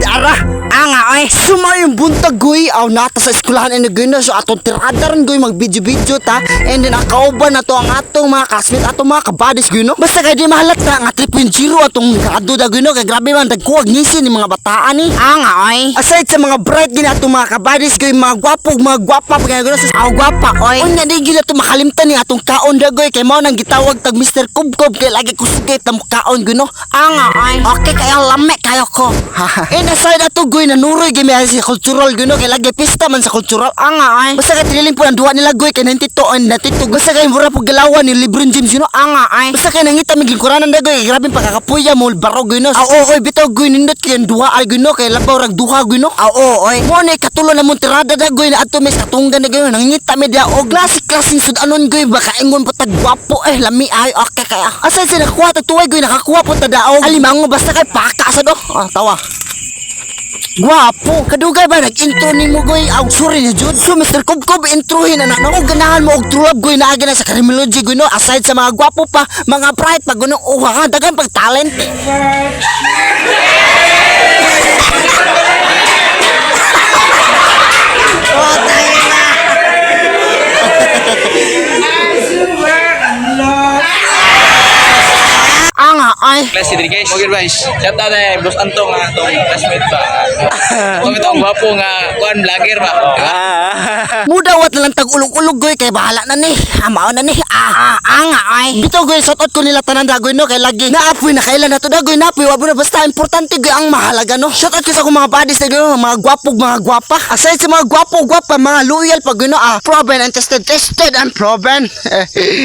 Ara. Anga ay. Suma yung buntag goy. Aw nata sa eskwelahan ini goy na. So atong tirada rin goy mag-video-video ta. And then akauban na to ang atong mga classmates, atong mga kabadis goy no. Basta kay di mahalata nga 3.0 atong kado da goy no. Kay grabe man dagkuwag ngisi ni mga bataan ni. Anga ay. Aside sa mga bright gina atong mga kabadis goy, mga gwapog, mga gwapa pagay goy sa aw gwapa oy. Unya di gila to makalimtan ni atong kaon da goy. Kay mao nang gitawag tag Mr. Kubkob kay lagi kusugay ta kaon goy no. Anga ay. Okay kayo lame kayo ko. And aside ato goy nanuroy gimi sa cultural goy no. Kay lagi pista man sa cultural. Anga ay. Basta kay tiniling po ang duwa nila goy kay nantito and natito. Basta kay mura po galawan ni LeBron James you know. Anga ay. Basta kay nangita mig lingkuranan da goy. Grabe pagkakapuya mo baro goy no. Oo oy bitaw goy nindot kay duwa ay goy no. Kay labaw rag duha goy no. Oo oy. Mo ni katulo na mong tirada da goy na ato mes katunggan da goy. Nangita media o klasik-klasik sud anon goy baka ingon po tag gwapo lami ay okay kaya. Asa sila nakuha tag tuway goy nakakuha po ta daog. Alimango basta kay paka sa do. Tawa. Gwapo, kadugay ba nag-intro ni mo goy? Aw sorry na jud. So Mr. Kubkob introhin na no. Og ganahan mo og tulab goy na na sa criminology goy no. Aside sa mga gwapo pa, mga bright pag guno dagan pag talent. Anga ay. Class diri guys. Okay guys. Shout out ay Boss Anto nga atong classmate ba. Kung itong gwapo nga kuan vlogger ba. Mudawat lang tag ulog-ulog goy kay bahala na ni. Amao na ni. Anga ay. Bitaw goy shout out ko nila tanan dagoy no kay lagi. Naapoy na kailan na to dagoy napoy wa na basta importante goy ang mahalaga no. Shout out ko sa akong mga buddies na goy mga gwapog mga gwapa. Aside sa mga gwapo gwapa mga loyal pag goy no proven and tested and proven.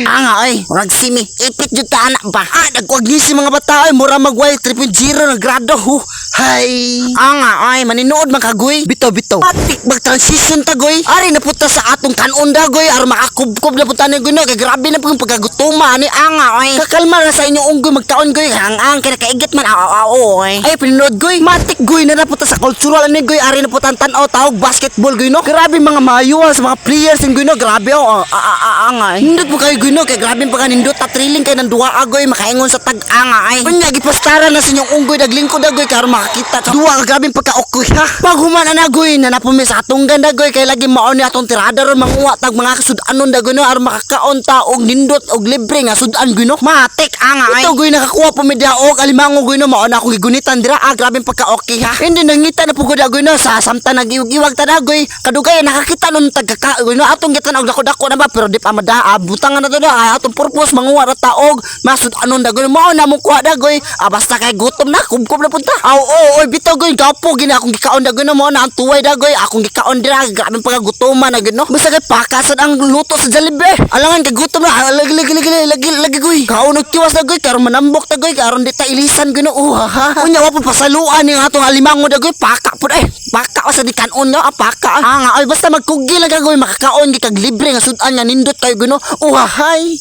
Anga ay. Murag simi. Ipit jud ta anak ba. Dagwag ni si mga bata ay mura magway 3.0 na grado hu. Hay. Anga ay maninood man kagoy. Bitaw. Patik bag transition ta goy. Ari na puta sa atong kanon da goy aron makakubkob na puta ni goy no kay grabe na pag pagkagutuma ni anga ay. Kakalma na sa inyo unggoy magkaon goy ang kay nakaigit man oy. Ay pininood goy. Matik goy na puta sa cultural ni goy ari na puta tan-aw tawag basketball goy no. Grabe mga mayuwa sa mga players ni goy no. Grabe anga. Hindot mo kayo goy no kay grabe pagkanindot ta thrilling kay nang duwa goy makaingon sa anga ay. Unya gipastara na sa inyong unggoy daglingkod dagoy karon makakita ka. Duwa ka grabing pagka-okoy ha. Pag human na goy na napumi sa atong ganda goy kay lagi mao ni atong tirada ron manguwa tag mga kasudanon dagoy no aron makakaon ta og nindot og libre nga sudan goy no. Matik anga ay. Ito goy nakakuha po mi daog alimango goy no mao na akong gigunitan dira grabing pagka-okay ha. Hindi nangita na pugod dagoy no sa samtang nagiwag-iwag ta dagoy kadugay nakakita nun tagkaka goy no atong gitan og dako-dako na ba pero di pa mada butangan na to na atong purpose manguwa ra taog masudanon dagoy mao na mo kuha dagoy basta kay gutom na kubkob na punta oy bitaw goy gapo gina akong gikaon dagoy no mo na ang tuway dagoy akong gikaon dira grabe pagagutoman na gid no basta kay pakasan ang luto sa Jollibee alangan kay gutom na lagi goy kaon og tiwas dagoy karon manambok dagoy karon di ta ilisan gid no unya wa pa pasaluan ning atong alimango dagoy paka pud paka sa di kanon no paka ay basta magkugi lang dagoy makakaon gi kag libre nga sudan nga nindot kayo gid no hay